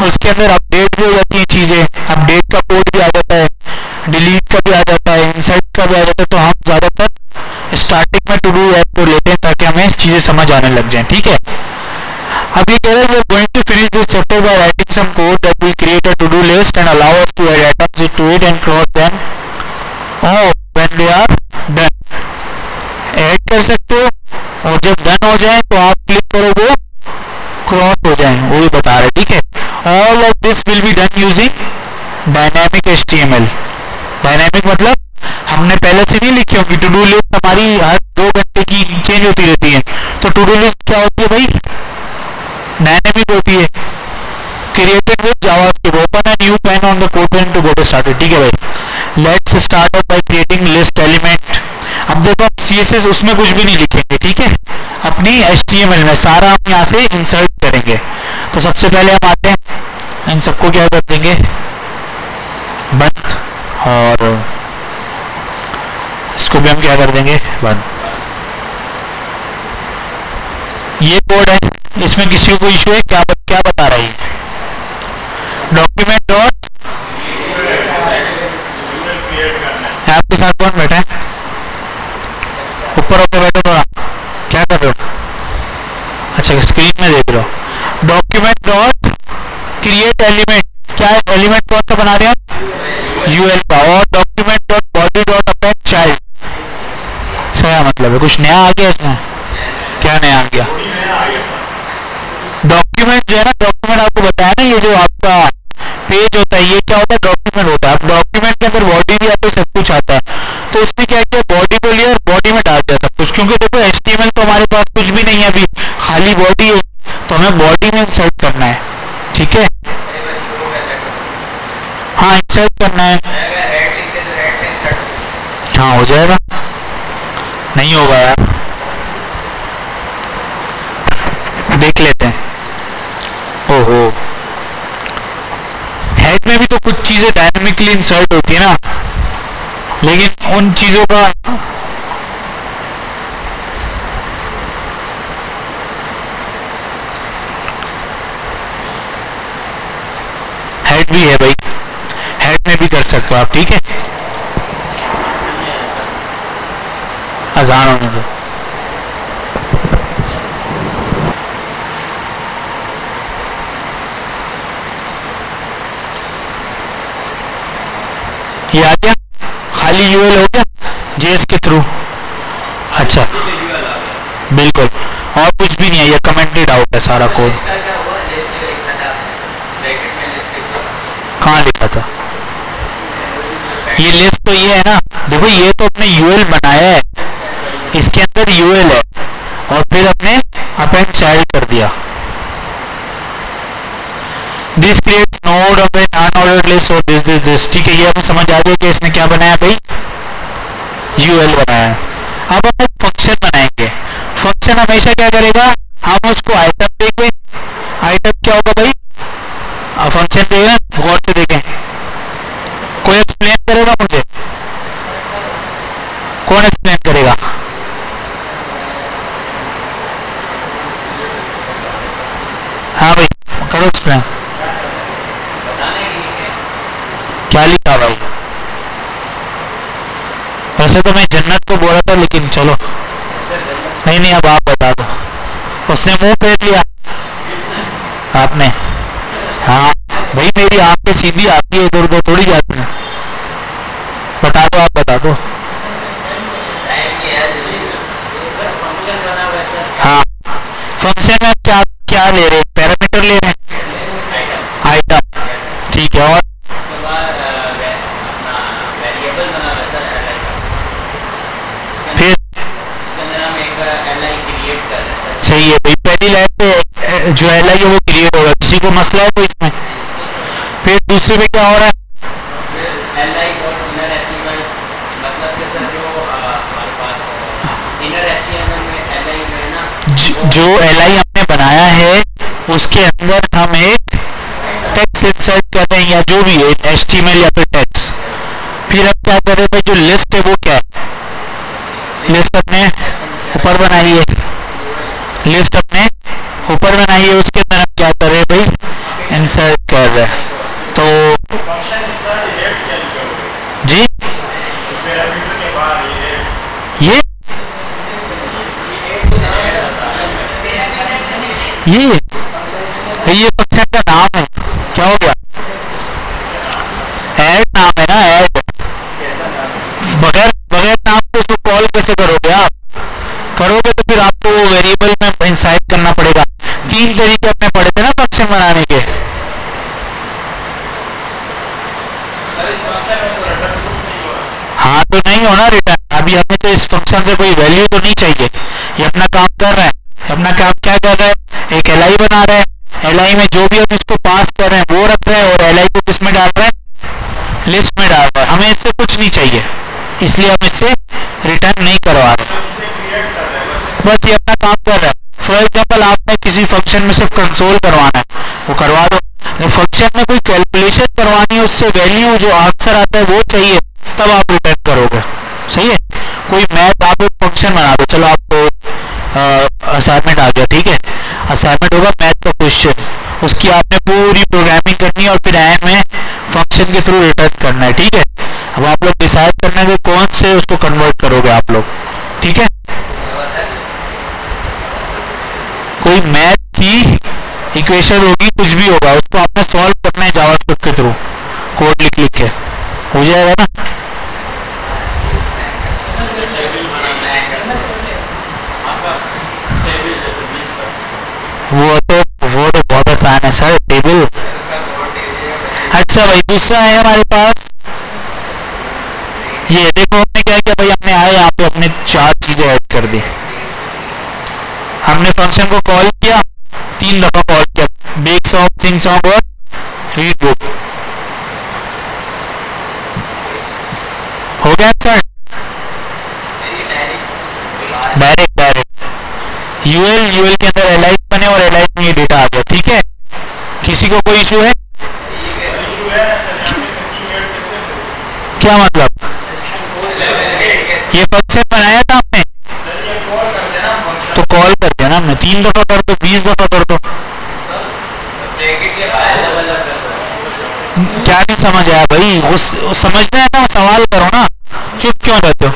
उसके अंदर अपडेट भी हो जाती है चीज़ें, अपडेट का कोड भी आ जाता है, डिलीट का भी आ जाता है, इंसर्ट का भी आ जाता है। तो हम ज़्यादातर स्टार्टिंग में टू डू ऐप को लेते हैं ताकि हमें चीज़ें समझ आने लग जाएं, ठीक है। अब ये कह रहे हैं we are going to finish this chapter by writing some code that will create a to do list and allow us to add items to it and cross them when they are done. Add कर सकते हो और जब done हो जाए तो आप click करो वो क्रॉस हो जाए, वो भी बता रहे, ठीक है। All of this will be done using dynamic HTML। Dynamic मतलब हमने पहले से नहीं लिखी होगी, टू डू लिस्ट हमारी हर 2 घंटे की चेंज होती रहती है, तो टू डू लिस्ट क्या होती है भाई? डायनामिक होती है। Created with JavaScript, open a new pen on the code pen to get started, ठीक है भाई। Let's start by creating list element. अब देखो आप CSS उसमें कुछ भी नहीं लिखेंगे, ठीक है, अपनी HTML में सारा हम यहाँ से इंसर्ट करेंगे। तो सबसे पहले हम आते हैं, इन सबको क्या कर देंगे बंद, और इसको भी हम क्या कर देंगे बंद। ये कोड है, इसमें किसी को इशू है क्या बता रही है? डॉक्यूमेंट डॉट, आपके साथ कौन बैठा है? ऊपर ऊपर बैठो थोड़ा, क्या कर रहे हो? अच्छा स्क्रीन में देख रहे हो। डॉक्यूमेंट डॉट क्रिएट एलिमेंट, क्या है एलिमेंट कौन सा बना रहे हैं? UL का। और document dot body dot append child, क्या मतलब है? कुछ नया आ गया इसमें? क्या नया आ गया? डॉक्यूमेंट जो है ना, डॉक्यूमेंट आपको बताया ना, ये जो आपका पेज होता है ये क्या होता है? डॉक्यूमेंट होता है। अब डॉक्यूमेंट के अंदर बॉडी भी आता है, सब कुछ आता है, तो इसमें क्या किया, बॉडी को लिया और बॉडी में डाल दिया सब कुछ, क्योंकि देखो HTML तो हमारे पास कुछ भी नहीं है अभी, खाली बॉडी है, तो हमें बॉडी में इंसर्ट करना है, ठीक है। हाँ इंसर्ट करना है, हाँ हो जाएगा, नहीं होगा यार, देख लेते हैं। ओहो, हेड में भी तो कुछ चीजें डायनामिकली इंसर्ट होती है ना, लेकिन उन चीजों का हेड भी है भाई, हेड में भी कर सकते हो आप, ठीक है। अजान होने दो। ये आ गया, खाली UL हो गया JS के थ्रू। अच्छा बिल्कुल, और कुछ भी नहीं है, ये कमेंटेड आउट है सारा कोड। कहाँ लिखा था ये लिस्ट? तो ये है ना, देखो ये तो अपने UL बनाया है, इसके अंदर UL है, और फिर अपने अपेंड चाइल्ड कर दिया। This creates node of an unordered list और दिस। ठीक है, ये हमें समझ आ गया कि इसने क्या बनाया भाई, यूएल बनाया। अब हम एक फंक्शन बनाएंगे। फंक्शन हमेशा क्या करेगा, हम उसको आइटम देंगे। आइटम क्या होगा भाई, फंक्शन देगा। गौर से देखें, कोई एक्सप्लेन करेगा मुझे, कौन एक्सप्लेन करेगा? हाँ भाई करो एक्सप्लेन। क्या लिखा भाई? वैसे तो मैं जन्नत को बोला था, लेकिन चलो नहीं नहीं, अब आप बता दो। उसने मुंह फेर लिया आपने। हाँ भाई, मेरी आंख पे सीधी आती है, इधर उधर थोड़ी जाती है। बता दो, आप बता दो। हाँ, फंक्शन में क्या क्या ले रहे हैं, पैरामीटर ले रहे हैं, आइटम। ठीक है, और फिर सही है भाई, पहली लाइन पे जो एल आई है वो क्रिएट होगा, किसी को मसला है कोई इसमें? फिर दूसरे में क्या हो रहा है, जो एल आई हमने बनाया है उसके अंदर हम एक टेक्स्ट इंसर्ट कर रहे हैं, या जो भी है एचटीएमएल या फिर टेक्स्ट। फिर अब क्या कर रहे हैं, जो लिस्ट है वो क्या है, लिस्ट अपने ऊपर बनाई है, लिस्ट अपने ऊपर बनाई है, उसके अंदर हम क्या कर रहे हैं भाई, इंसर्ट कर रहे हैं। तो जी ये फंक्शन का नाम है, क्या हो गया, ऐड नाम है ना, ऐड। बगैर बगैर नाम को उसको कॉल कैसे करोगे आप? करोगे तो फिर आपको वो वेरिएबल में इंसाइट करना पड़ेगा। 3 तरीके अपने पढ़े थे ना फंक्शन बनाने के। हाँ तो नहीं होना रिटर्न, अभी हमें तो इस फंक्शन से कोई वैल्यू तो नहीं चाहिए। ये अपना काम कर रहा है, अपना काम क्या कर रहा है, एक एल आई बना रहा है, एल आई में जो भी हम इसको पास कर रहे हैं वो रख रहे हैं, और एल आई को किस में डाल रहे हैं, लिस्ट में डाल रहा है। हमें इससे कुछ नहीं चाहिए, इसलिए हम इससे रिटर्न नहीं करवा रहे, बस ये अपना काम कर रहा है। फॉर एग्जाम्पल आपने किसी फंक्शन में सिर्फ कंसोल करवाना है, वो करवा दो। फंक्शन में कोई कैलकुलेशन करवानी है, उससे वैल्यू जो आंसर आता है वो चाहिए, तब आप रिटर्न करोगे। सही है, कोई मैथ आप एक फंक्शन बना दो, चलो आपको असाइनमेंट आ गया, ठीक है, असाइनमेंट होगा मैथ का क्वेश्चन, उसकी आपने पूरी प्रोग्रामिंग करनी है और फिर एंड में फंक्शन के थ्रू रिटर्न करना है। ठीक है, अब आप लोग डिसाइड करना है कि कौन से उसको कन्वर्ट करोगे आप लोग। ठीक है, कोई मैथ की इक्वेशन होगी, कुछ भी होगा, उसको आपने सॉल्व करना है जावास्क्रिप्ट के थ्रू, कोड लिख लिख के, हो जाएगा ना। वो तो बहुत आसान है सर, टेबल। अच्छा भाई, दूसरा है हमारे पास, ये देखो हमने क्या किया भाई, हमने आए यहाँ पे अपने 4 चीजें ऐड कर दी। हमने फंक्शन को कॉल किया, 3 दफा कॉल किया, बेक सॉन्ग, सिंग सॉन्ग और रीड बुक। हो गया सर, डायरेक्ट यूएल के अंदर एलाइज बने और एलाइज में ये डेटा आ गया। ठीक है, किसी को कोई इशू है? क्या मतलब, ये फंक्शन बनाया था आपने तो कॉल कर दिया ना हमने, 3 दफा कर दो, 20 दफा कर दो। क्या नहीं समझ आया भाई, वो समझना है ना, सवाल करो ना, चुप क्यों रहते हो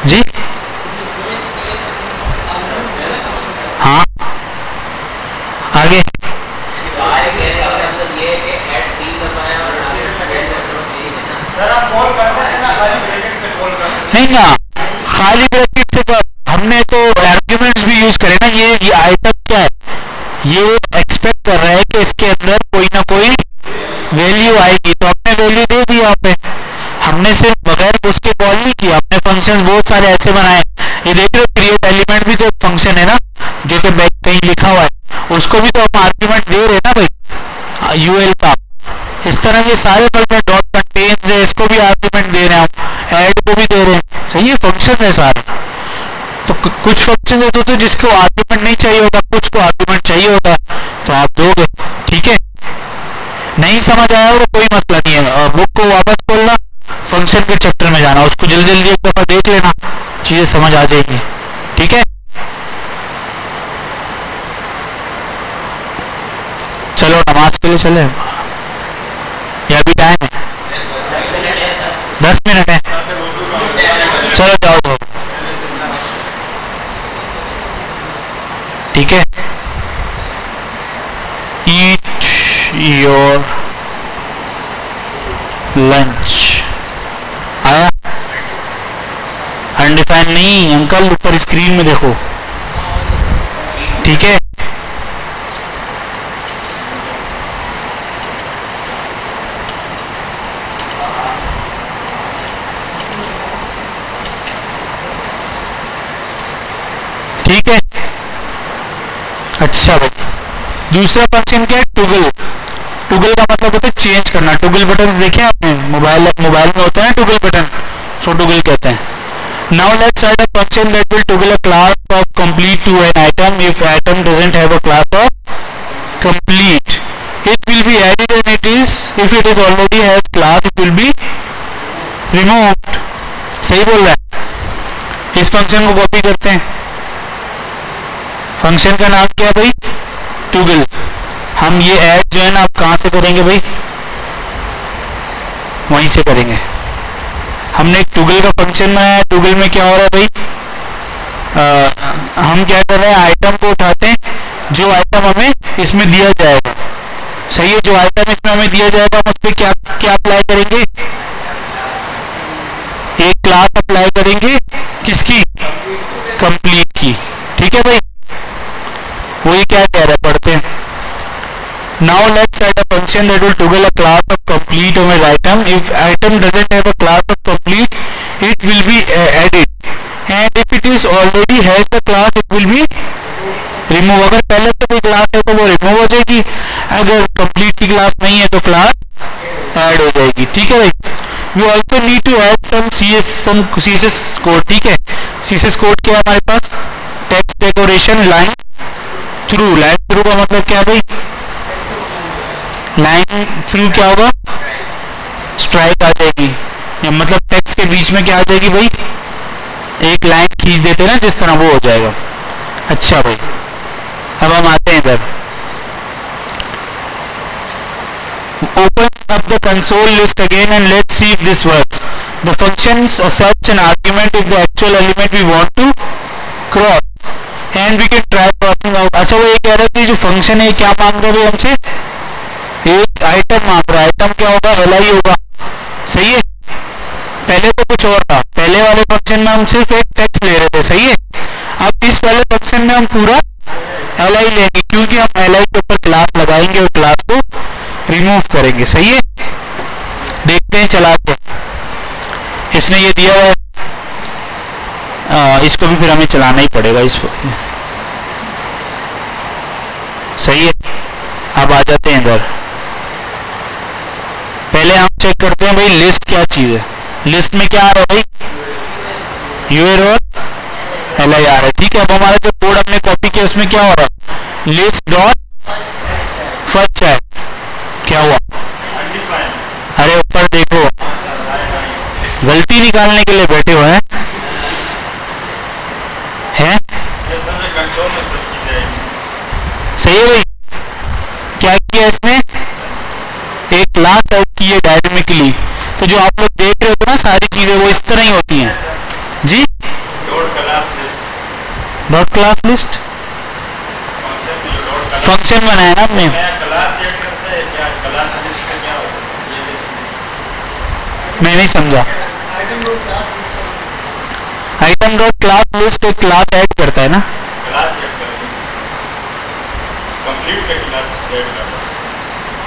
जी? हाँ आगे, नहीं ना, खाली ब्रैकेट से कब, हमने तो आर्ग्यूमेंट्स भी यूज करे ना। ये आइटम क्या है, ये एक्सपेक्ट कर रहा है कि इसके अंदर कोई ना कोई वैल्यू आएगी, तो हमने वैल्यू दे दी यहाँ पे। हमने सिर्फ बगैर उसके कॉल नहीं किया, हमने फंक्शंस बहुत सारे ऐसे बनाए, ये देख रहे हो क्रिएट एलिमेंट भी तो फंक्शन है ना, जो कि कहीं लिखा हुआ है, उसको भी तो हम आर्ग्यूमेंट दे रहे हैं ना भाई यूएल का। इस तरह ये सारे पर डॉट कंटेन्स है, इसको भी आर्ग्यूमेंट दे रहे हैं हम, ऐड को भी दे रहे हैं। सही है, फंक्शन है सारे। तो कुछ फंक्शन है तो जिसको आर्ग्यूमेंट नहीं चाहिए होगा, कुछ को आर्ग्यूमेंट चाहिए होगा, तो आप दोगे। ठीक है, नहीं समझ आया होगा कोई मसला नहीं है, और बुक को वापस खोलना, फंक्शन के चैप्टर में जाना, उसको जल्दी जल्दी एक दफा देख लेना, चीजें समझ आ जाएंगी। ठीक है, चलो नमाज के लिए चले, या भी टाइम है 10 मिनट है, चलो जाओ दो। ठीक है, ईट योर लंच। आया अनडिफाइंड नहीं अंकल, ऊपर स्क्रीन में देखो। ठीक है, ठीक है, अच्छा भाई। दूसरा फंक्शन क्या है, टुगल। टुगल का मतलब होता है चेंज करना। टुगल बटन देखे आपने, मोबाइल में होता है ना टुगल बटन, सो टुगल कहते हैं। Now let's write a function that will toggle a class of complete to an item if item doesn't have a class of complete. It will be added and it is if it is already have class it will be removed. सही बोल रहा है। इस function को copy करते हैं। Function का नाम क्या है भाई, टुगल। हम ये ऐड जो है ना आप कहाँ से करेंगे भाई, वहीं से करेंगे। हमने एक टुगल का फंक्शन बनाया। टुगल में क्या हो रहा है भाई, हम क्या कर रहे हैं, आइटम को उठाते हैं, जो आइटम हमें इसमें दिया जाएगा। सही है, जो आइटम इसमें हमें दिया जाएगा हम उस पर क्या क्या अप्लाई करेंगे, एक क्लास अप्लाई करेंगे, किसकी, कंप्लीट की। ठीक है भाई, वही क्या कह रहा है, पढ़ते हैं। Now let's add a function that will toggle a class of complete of an item. If item doesn't have a class of complete, it will be added, and if it is already has the class, it will be remove। अगर पहले से कोई class है तो वो remove हो जाएगी, अगर complete की क्लास नहीं है तो क्लास ऐड हो जाएगी। ठीक है भाई। We also need to add some CSS code। ठीक है, CSS code क्या है हमारे पास, text decoration line through. Line through का मतलब क्या है भाई, लाइन थ्रू क्या होगा, स्ट्राइक आ जाएगी, या मतलब टेक्स्ट के बीच में क्या आ जाएगी भाई, एक लाइन खींच देते ना जिस तरह, वो हो जाएगा। अच्छा भाई, अब हम आते हैं इधर। Open up the console list again and let's see if this works. The functions accepts an argument if the actual element we want to cross and we can try crossing out। अच्छा वो ये कह रहा है कि जो function है क्या मांग रहा है भाई हमसे, एक आइटम मांग रहा है। आइटम क्या होगा, li होगा। सही है, पहले तो कुछ और था, पहले वाले फंक्शन में हम सिर्फ एक टेक्स्ट ले रहे थे। सही है, अब इस वाले फंक्शन में हम पूरा li लेंगे, क्योंकि हम li के ऊपर क्लास लगाएंगे और क्लास को रिमूव करेंगे। सही है, देखते हैं चला के। इसने ये दिया है, इसको भी फिर हमें चलाना ही पड़ेगा इसको। सही है, अब आ जाते हैं इधर। पहले हम चेक करते हैं भाई लिस्ट क्या चीज है। लिस्ट में क्या आ रहा है भाई, यूर और li आ रहा है। ठीक है, अब हमारा जो कोड हमने कॉपी किया उसमें क्या हो रहा है, लिस्ट डॉट फर्स्ट है, क्या हुआ, अरे ऊपर देखो, गलती निकालने के लिए बैठे हुए हैं, हैं? सही है भाई, क्या किया इसने, एक क्लास ऐड की है डायनेमिकली। तो जो आप लोग देख रहे हो ना सारी चीजें वो इस तरह ही होती हैं जी। डॉट क्लास लिस्ट फंक्शन बनाया ना हमने, मैं नहीं समझा। आइटम डॉट क्लास लिस्ट एक क्लास ऐड करता है ना,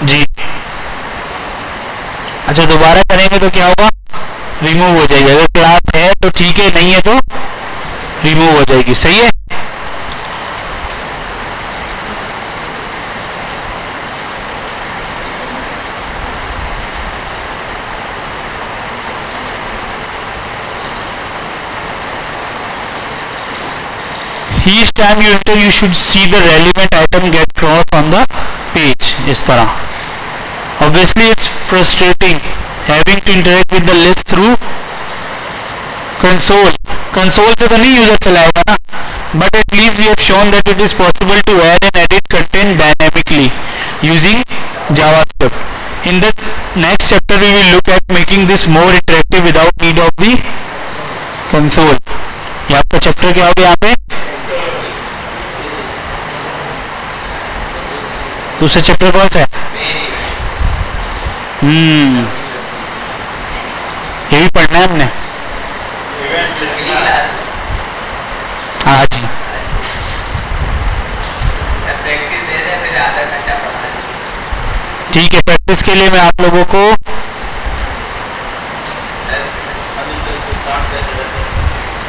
जी। अच्छा दोबारा करेंगे तो क्या होगा, रिमूव हो जाएगी। अगर क्लास है तो ठीक है, नहीं है तो रिमूव हो जाएगी। सही है। Each time you enter, you should see the relevant item get crossed on the page. इस तरह। Obviously, it's frustrating having to interact with the list through console. Console से तो नहीं यूजर चलाएगा ना, but at least we have shown that it is possible to add and edit content dynamically using JavaScript. In the next chapter, we will look at making this more interactive without need of the console. ये आपका chapter क्या हो गया यहाँ पे? दूसरा chapter कौन सा है? ये भी पढ़ना है हमने आज। ठीक है, प्रैक्टिस के लिए मैं आप लोगों को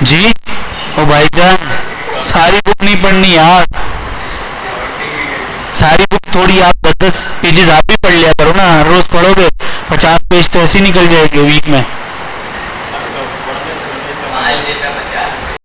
जी ओ भाईजान सारी बुक नहीं पढ़नी यार, सारी बुक थोड़ी आप 10-10 पेजेस आप भी पढ़ लिया करो ना। रोज पढ़ोगे 50 पेज तो ऐसे ही निकल जाएंगे वीक में।